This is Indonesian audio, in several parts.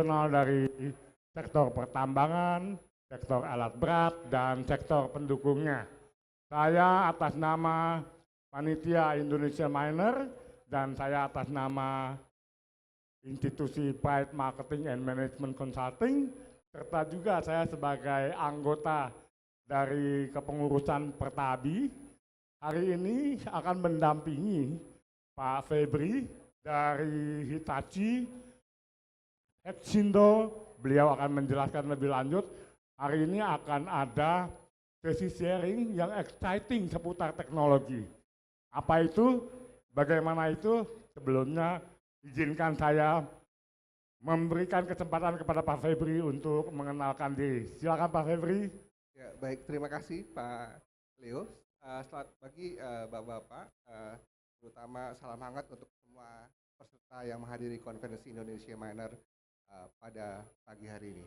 dari sektor pertambangan, sektor alat berat, dan sektor pendukungnya. Saya atas nama Panitia Indonesia Miner dan saya atas nama institusi Pride Marketing and Management Consulting, serta juga saya sebagai anggota dari kepengurusan Pertabi, hari ini akan mendampingi Pak Febri dari Hitachi Hatshindo. Beliau akan menjelaskan lebih lanjut. Hari ini akan ada sesi sharing yang exciting seputar teknologi. Apa itu? Bagaimana itu? Sebelumnya izinkan saya memberikan kesempatan kepada Pak Febri untuk mengenalkan diri. Silakan Pak Febri. Ya, baik, terima kasih Pak Leo. Selamat pagi Bapak-Bapak, terutama salam hangat untuk semua peserta yang menghadiri konferensi Indonesia Miner pada pagi hari ini.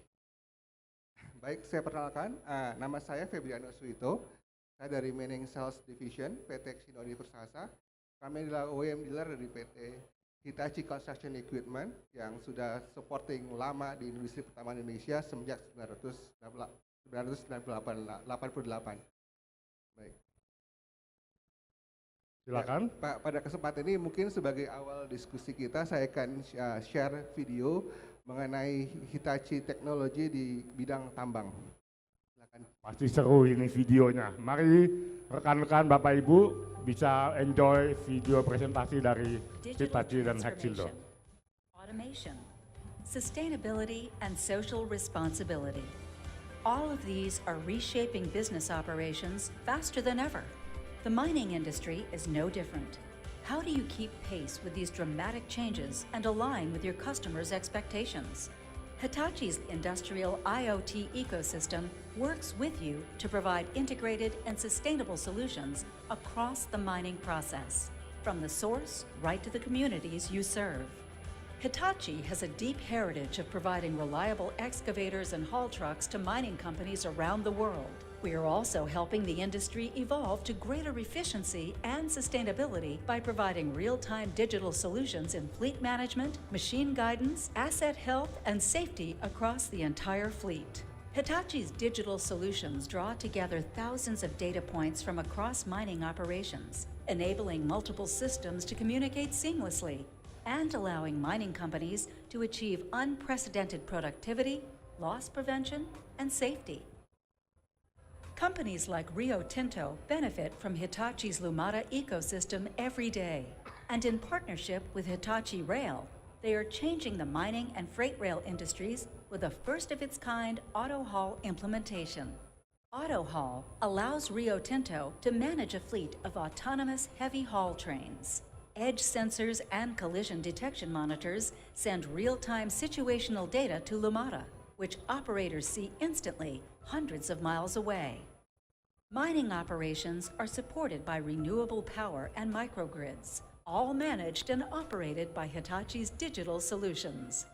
Baik, saya perkenalkan, nama saya Febriano Suito, saya dari Mining Sales Division PT Xindo Persasa. Kami adalah OEM dealer dari PT Hitachi Construction Equipment yang sudah supporting lama di industri pertambangan Indonesia semenjak 1988. Baik. Silakan. Ya, Pak, pada kesempatan ini mungkin sebagai awal diskusi kita, saya akan share video mengenai Hitachi teknologi di bidang tambang. Silakan. Pasti seru ini videonya. Mari rekan-rekan Bapak Ibu bisa enjoy video presentasi dari Hitachi dan Hatshindo. Automation, sustainability, and social responsibility. All of these are reshaping business operations faster than ever. The mining industry is no different. How do you keep pace with these dramatic changes and align with your customers' expectations? Hitachi's industrial IoT ecosystem works with you to provide integrated and sustainable solutions across the mining process, from the source right to the communities you serve. Hitachi has a deep heritage of providing reliable excavators and haul trucks to mining companies around the world. We are also helping the industry evolve to greater efficiency and sustainability by providing real-time digital solutions in fleet management, machine guidance, asset health, and safety across the entire fleet. Hitachi's digital solutions draw together thousands of data points from across mining operations, enabling multiple systems to communicate seamlessly and allowing mining companies to achieve unprecedented productivity, loss prevention, and safety. Companies like Rio Tinto benefit from Hitachi's Lumada ecosystem every day. And in partnership with Hitachi Rail, they are changing the mining and freight rail industries with a first-of-its-kind AutoHaul implementation. AutoHaul allows Rio Tinto to manage a fleet of autonomous heavy haul trains. Edge sensors and collision detection monitors send real-time situational data to Lumada, which operators see instantly hundreds of miles away. Mining operations are supported by renewable power and microgrids, all managed and operated by Hitachi's digital solutions.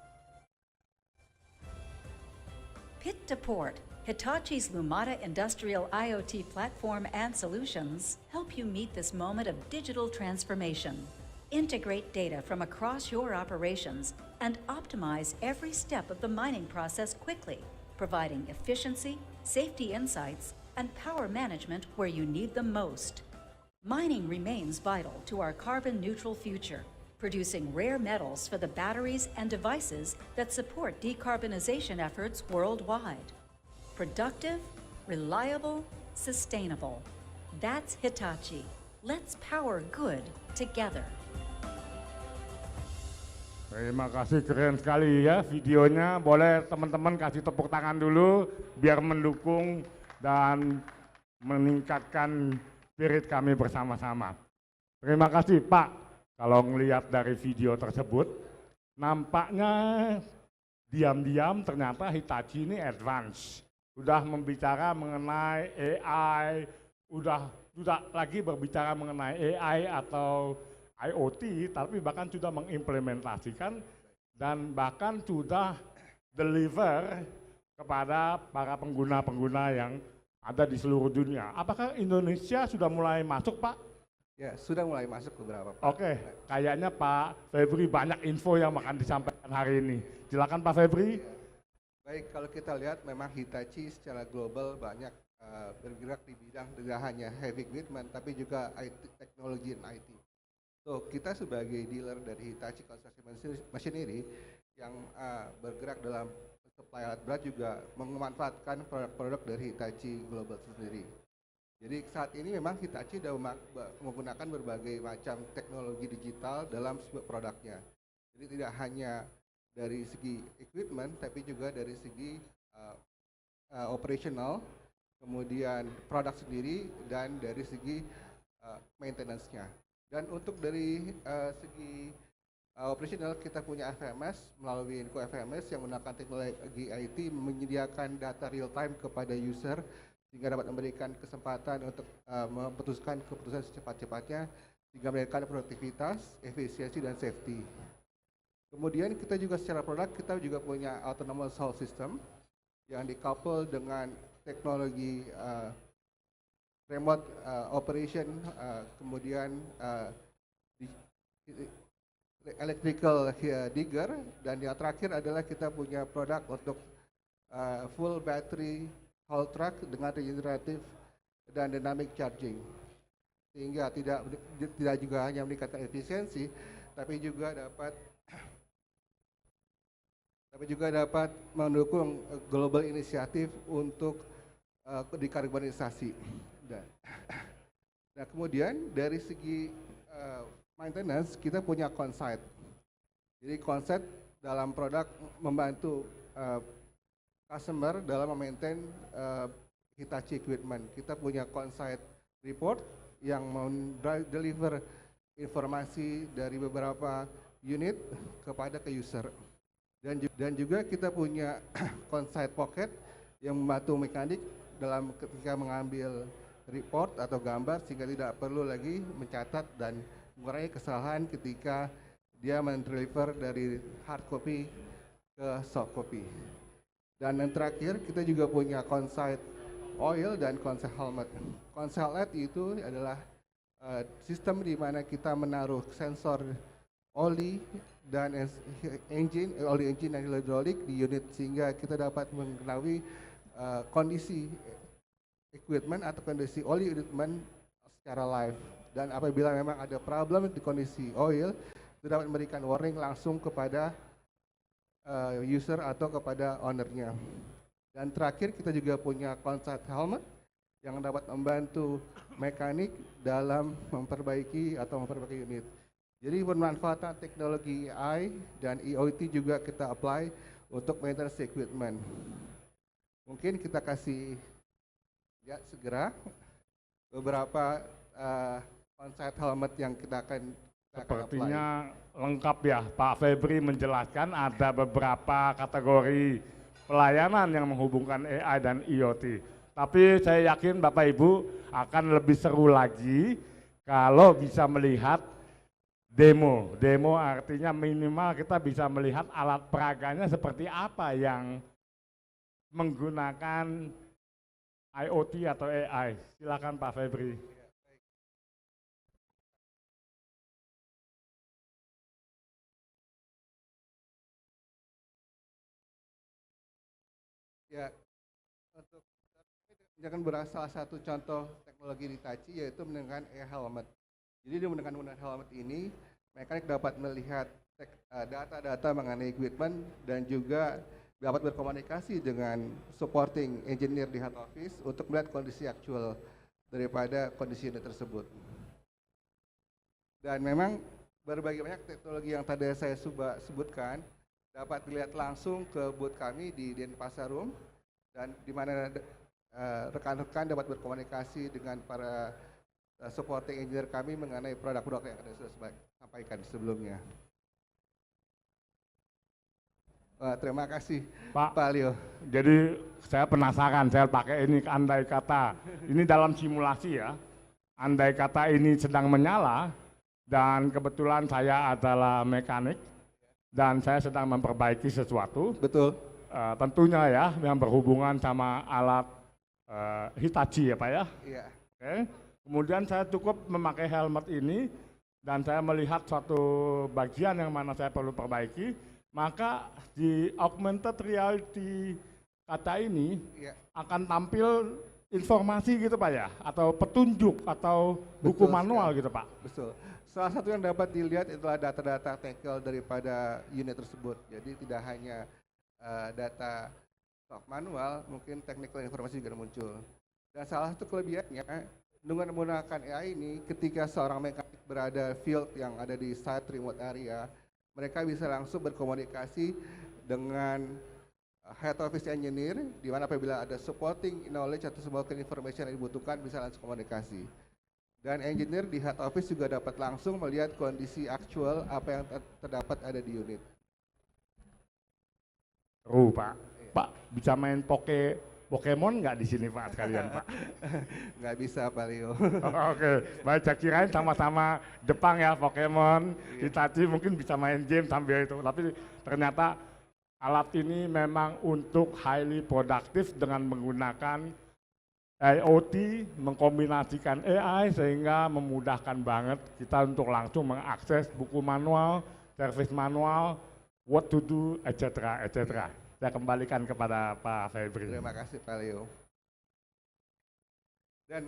Pit to port, Hitachi's Lumada industrial IoT platform and solutions help you meet this moment of digital transformation. Integrate data from across your operations and optimize every step of the mining process quickly, providing efficiency, safety insights, and power management where you need them most. Mining remains vital to our carbon-neutral future, producing rare metals for the batteries and devices that support decarbonization efforts worldwide. Productive, reliable, sustainable. That's Hitachi. Let's power good together. Terima kasih, keren sekali ya videonya. Boleh teman-teman kasih tepuk tangan dulu biar mendukung dan meningkatkan spirit kami bersama-sama. Terima kasih Pak. Kalau melihat dari video tersebut, nampaknya diam-diam ternyata Hitachi ini advance. Sudah membicara mengenai AI, sudah lagi berbicara mengenai AI atau IoT, tapi bahkan sudah mengimplementasikan dan bahkan sudah deliver kepada para pengguna-pengguna yang ada di seluruh dunia. Apakah Indonesia sudah mulai masuk, Pak? Ya, sudah mulai masuk beberapa, Pak. Oke, kayaknya Pak Febri banyak info yang akan disampaikan hari ini. Silakan Pak Febri. Baik, kalau kita lihat memang Hitachi secara global banyak bergerak di bidang tidak hanya heavy equipment tapi juga IT, teknologi dan IT. So, kita sebagai dealer dari Hitachi Construction Machinery yang bergerak dalam supply alat berat juga memanfaatkan produk-produk dari Hitachi Global sendiri. Jadi saat ini memang Hitachi sudah menggunakan berbagai macam teknologi digital dalam sebuah produknya. Jadi tidak hanya dari segi equipment, tapi juga dari segi operational, kemudian produk sendiri, dan dari segi maintenance-nya. Dan untuk dari segi operational, kita punya FMS melalui Inco FMS yang menggunakan teknologi IT menyediakan data real time kepada user sehingga dapat memberikan kesempatan untuk memutuskan keputusan secepat-cepatnya sehingga memberikan produktivitas, efisiensi, dan safety. Kemudian kita juga secara produk kita juga punya autonomous haul system yang dicouple dengan teknologi remote operation, kemudian electrical digger, dan yang terakhir adalah kita punya produk untuk full battery haul truck dengan regenerative dan dynamic charging, sehingga tidak juga hanya meningkatkan efisiensi, tapi juga dapat mendukung global inisiatif untuk dekarbonisasi. Nah, kemudian dari segi maintenance kita punya Consite. Jadi Consite dalam produk membantu customer dalam memaintain Hitachi equipment. Kita punya Consite report yang deliver informasi dari beberapa unit kepada user. Dan juga kita punya Consite Pocket yang membantu mekanik dalam ketika mengambil report atau gambar sehingga tidak perlu lagi mencatat dan mengurangi kesalahan ketika dia mendeliver dari hard copy ke soft copy. Dan yang terakhir kita juga punya Consite Oil dan Consite Helmet. Consite Helmet itu adalah sistem di mana kita menaruh sensor oli dan oli engine dan hidrolik di unit sehingga kita dapat mengetahui kondisi equipment atau kondisi oli equipment secara live. Dan apabila memang ada problem di kondisi oil, itu dapat memberikan warning langsung kepada user atau kepada ownernya. Dan terakhir kita juga punya Consite Helmet yang dapat membantu mekanik dalam memperbaiki unit. Jadi pemanfaatan teknologi AI dan IoT juga kita apply untuk maintenance equipment. Mungkin kita kasih lihat segera beberapa Consite Helmet yang kita akan Sepertinya lengkap ya, Pak Febri menjelaskan ada beberapa kategori pelayanan yang menghubungkan AI dan IoT. Tapi saya yakin Bapak Ibu akan lebih seru lagi kalau bisa melihat demo. Demo artinya minimal kita bisa melihat alat peraganya seperti apa yang menggunakan IoT atau AI. Silakan Pak Febri. Ya, untuk jangan berasal salah satu contoh teknologi Hitachi yaitu menggunakan e-helmet. Jadi dengan menggunakan helmet ini, mekanik dapat melihat data-data mengenai equipment dan juga dapat berkomunikasi dengan supporting engineer di head office untuk melihat kondisi aktual daripada kondisi unit tersebut. Dan memang berbagai banyak teknologi yang tadi saya sebutkan dapat dilihat langsung ke booth kami di Denpasar Room, dan di mana rekan-rekan dapat berkomunikasi dengan para supporting engineer kami mengenai produk-produk yang sudah sampaikan sebelumnya. Terima kasih Pak Leo. Jadi saya penasaran, saya pakai ini andai kata, ini dalam simulasi ya, andai kata ini sedang menyala dan kebetulan saya adalah mekanik dan saya sedang memperbaiki sesuatu. Betul. Tentunya ya yang berhubungan sama alat Hitachi ya Pak ya. Iya. Oke. Kemudian saya cukup memakai helmet ini dan saya melihat suatu bagian yang mana saya perlu perbaiki, maka di augmented reality kaca ini Ya, akan tampil informasi gitu Pak ya, atau petunjuk atau buku Betul manual sekali. gitu Pak. betul. Salah satu yang dapat dilihat itulah data-data technical daripada unit tersebut. Jadi tidak hanya data stock manual, mungkin technical informasi juga muncul. Dan salah satu kelebihannya dengan menggunakan AI ini, ketika seorang mekanik berada field yang ada di site remote area, mereka bisa langsung berkomunikasi dengan head office engineer, di mana apabila ada supporting knowledge atau supporting information yang dibutuhkan bisa langsung komunikasi. Dan engineer di head office juga dapat langsung melihat kondisi aktual apa yang terdapat ada di unit. Seru Pak. Pak bisa main Pokemon nggak di sini Pak sekalian Pak? Nggak bisa Pak Leo. Oke, baik saya kirain sama-sama Jepang ya Pokemon, Hitachi mungkin bisa main game sambil itu, tapi ternyata alat ini memang untuk highly produktif dengan menggunakan IoT, mengkombinasikan AI sehingga memudahkan banget kita untuk langsung mengakses buku manual, service manual, what to do, etc. etc. Saya kembalikan kepada Pak Febri. Terima kasih Pak Leo. Dan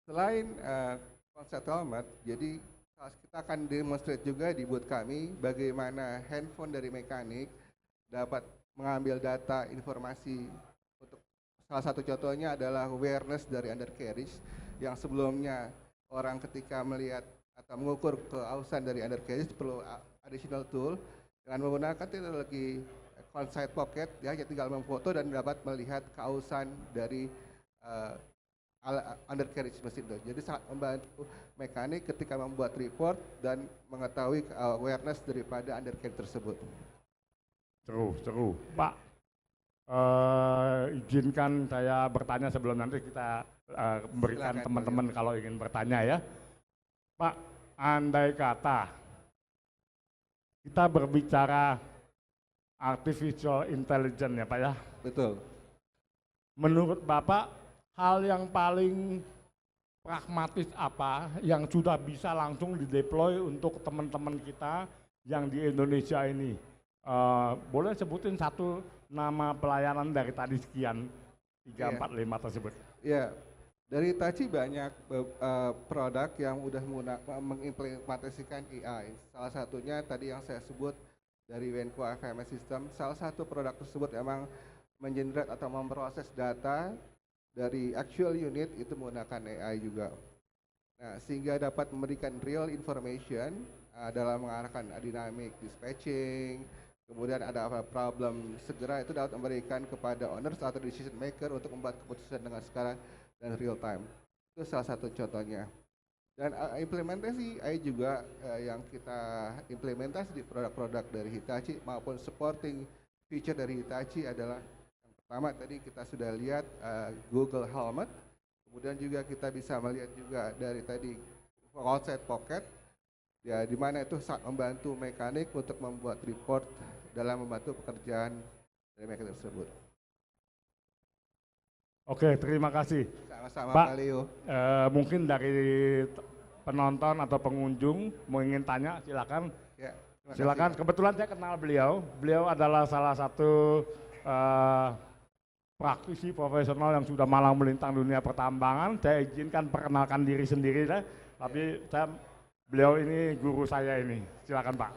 selain konsep helmet, jadi kita akan demonstrate juga di booth kami bagaimana handphone dari mekanik dapat mengambil data informasi. Untuk salah satu contohnya adalah awareness dari undercarriage yang sebelumnya orang ketika melihat atau mengukur keausan dari undercarriage perlu additional tool. Dengan menggunakan teknologi on-site pocket, dia hanya tinggal memfoto dan dapat melihat keausan dari undercarriage mesin itu. Jadi sangat membantu mekanik ketika membuat report dan mengetahui awareness daripada undercarriage tersebut. Seru. Pak, izinkan saya bertanya sebelum nanti kita berikan Silakan, teman-teman kalau ingin bertanya ya. Pak, andai kata kita berbicara artificial intelligence ya Pak ya. Betul. Menurut Bapak, hal yang paling pragmatis apa yang sudah bisa langsung dideploy untuk teman-teman kita yang di Indonesia ini? Boleh sebutin satu nama pelayanan dari tadi sekian, 3, 4, 5 tersebut. Ya, dari Hitachi banyak produk yang udah mengimplementasikan AI. Salah satunya tadi yang saya sebut dari Wenco FMS System. Salah satu produk tersebut memang mengenerate atau memproses data dari actual unit itu menggunakan AI juga. Nah, sehingga dapat memberikan real information dalam mengarahkan dynamic dispatching, kemudian ada apa problem segera itu dapat memberikan kepada owners atau decision maker untuk membuat keputusan dengan sekarang dan real time. Itu salah satu contohnya. Dan implementasi AI juga yang kita implementasi di produk-produk dari Hitachi maupun supporting feature dari Hitachi adalah yang pertama tadi kita sudah lihat Google Helmet, kemudian juga kita bisa melihat juga dari tadi outside pocket, ya di mana itu sangat membantu mekanik untuk membuat report dalam membantu pekerjaan dari mekanik tersebut. Oke, terima kasih. Sama-sama Pak, Pak Leo. Mungkin dari penonton atau pengunjung mau ingin tanya, silakan. Ya, terima Silakan. kasih. Kebetulan saya kenal beliau. Beliau adalah salah satu praktisi profesional yang sudah malang melintang dunia pertambangan. Saya izinkan perkenalkan diri sendiri, tapi beliau ini guru saya ini. Silakan Pak.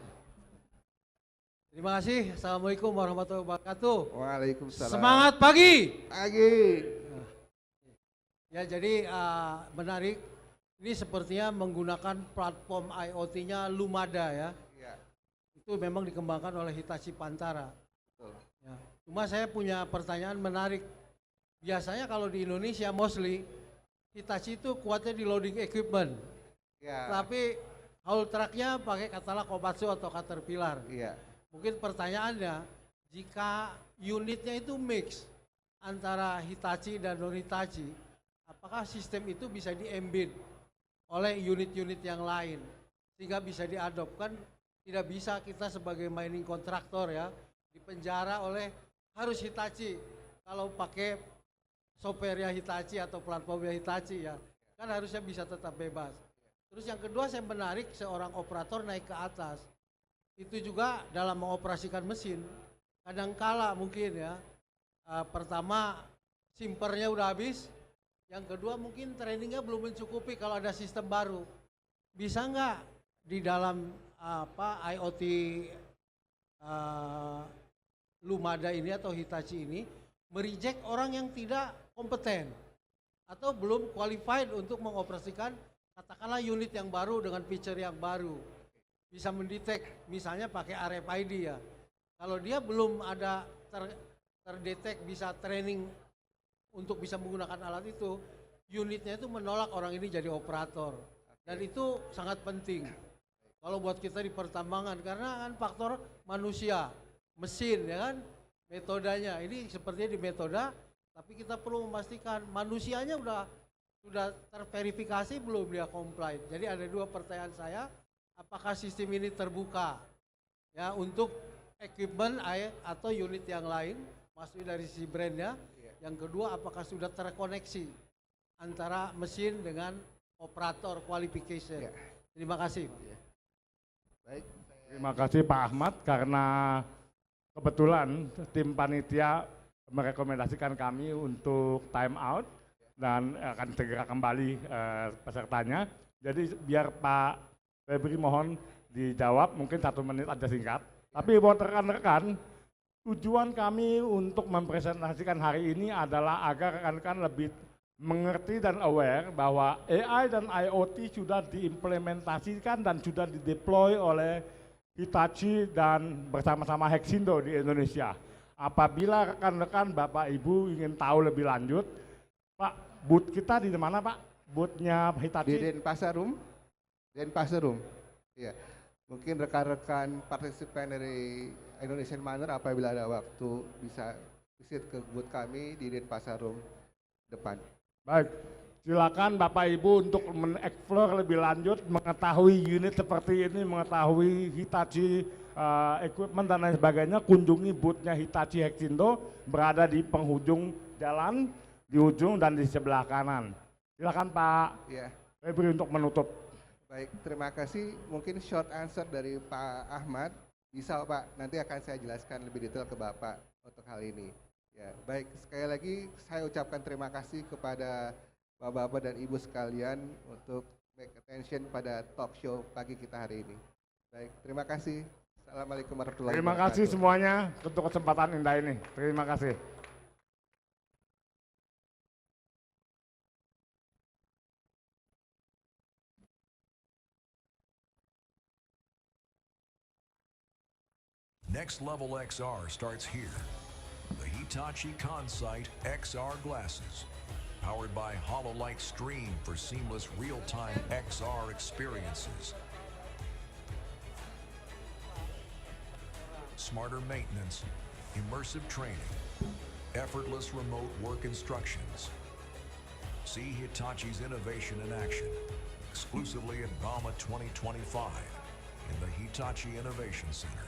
Terima kasih. Assalamualaikum warahmatullahi wabarakatuh. Waalaikumsalam. Semangat pagi. Pagi. Ya, jadi menarik. Ini sepertinya menggunakan platform IoT-nya Lumada ya. Ya, Itu memang dikembangkan oleh Hitachi Pantara. betul. Ya. Cuma saya punya pertanyaan menarik. Biasanya kalau di Indonesia mostly Hitachi itu kuatnya di loading equipment. Ya. Tapi haul truck-nya pakai katalah Komatsu atau Caterpillar. Iya. Mungkin pertanyaannya, jika unitnya itu mix antara Hitachi dan non-Hitachi, apakah sistem itu bisa di-embed oleh unit-unit yang lain sehingga bisa diadopkan? Tidak bisa kita sebagai mining kontraktor ya dipenjara oleh harus Hitachi kalau pakai software Hitachi atau platformnya Hitachi ya, kan harusnya bisa tetap bebas. Terus yang kedua saya menarik seorang operator naik ke atas. Itu juga dalam mengoperasikan mesin. Kadangkala mungkin ya, pertama simpernya udah habis, yang kedua mungkin trainingnya belum mencukupi kalau ada sistem baru. Bisa nggak di dalam IoT Lumada ini atau Hitachi ini mereject orang yang tidak kompeten atau belum qualified untuk mengoperasikan katakanlah unit yang baru dengan feature yang baru. Bisa mendetek misalnya pakai RFID ya. Kalau dia belum ada terdetek bisa training untuk bisa menggunakan alat itu, unitnya itu menolak orang ini jadi operator. Dan itu sangat penting. Kalau buat kita di pertambangan karena kan faktor manusia, mesin ya kan, metodenya. Ini sepertinya di metoda, tapi kita perlu memastikan manusianya sudah terverifikasi belum dia comply. Jadi ada dua pertanyaan saya, apakah sistem ini terbuka ya untuk equipment atau unit yang lain, maksudnya dari sisi brandnya. Yang kedua, apakah sudah terkoneksi antara mesin dengan operator qualification. Terima kasih. Baik. Terima kasih Pak Ahmad, karena kebetulan tim panitia merekomendasikan kami untuk time out dan akan segera kembali pesertanya. Jadi biar Pak Febri mohon dijawab, mungkin 1 menit aja singkat. Tapi buat rekan-rekan, tujuan kami untuk mempresentasikan hari ini adalah agar rekan-rekan lebih mengerti dan aware bahwa AI dan IoT sudah diimplementasikan dan sudah dideploy oleh Hitachi dan bersama-sama Hexindo di Indonesia. Apabila rekan-rekan Bapak Ibu ingin tahu lebih lanjut, Pak, booth kita di mana Pak? Boothnya Hitachi? Di Denpasar Room. Iya. Mungkin rekan-rekan partisipan dari Indonesian Miner apabila ada waktu bisa visit ke booth kami di Denpasar Room depan. Baik, silakan Bapak Ibu untuk mengeksplor lebih lanjut, mengetahui unit seperti ini, mengetahui Hitachi equipment dan lain sebagainya, kunjungi boothnya Hitachi Hexindo, berada di penghujung jalan, di ujung dan di sebelah kanan. Silakan Pak Febri untuk menutup. Baik, terima kasih. Mungkin short answer dari Pak Ahmad, bisa Pak, nanti akan saya jelaskan lebih detail ke Bapak untuk hal ini. Ya, baik, sekali lagi saya ucapkan terima kasih kepada Bapak-Bapak dan Ibu sekalian untuk make attention pada talk show pagi kita hari ini. Baik, terima kasih. Assalamualaikum warahmatullahi wabarakatuh. Terima kasih semuanya untuk kesempatan indah ini. Terima kasih. Next Level XR starts here. The Hitachi Consight XR glasses, powered by HoloLight Stream for seamless real-time XR experiences. Smarter maintenance, immersive training, effortless remote work instructions. See Hitachi's innovation in action, exclusively at Bauma 2025 in the Hitachi Innovation Center.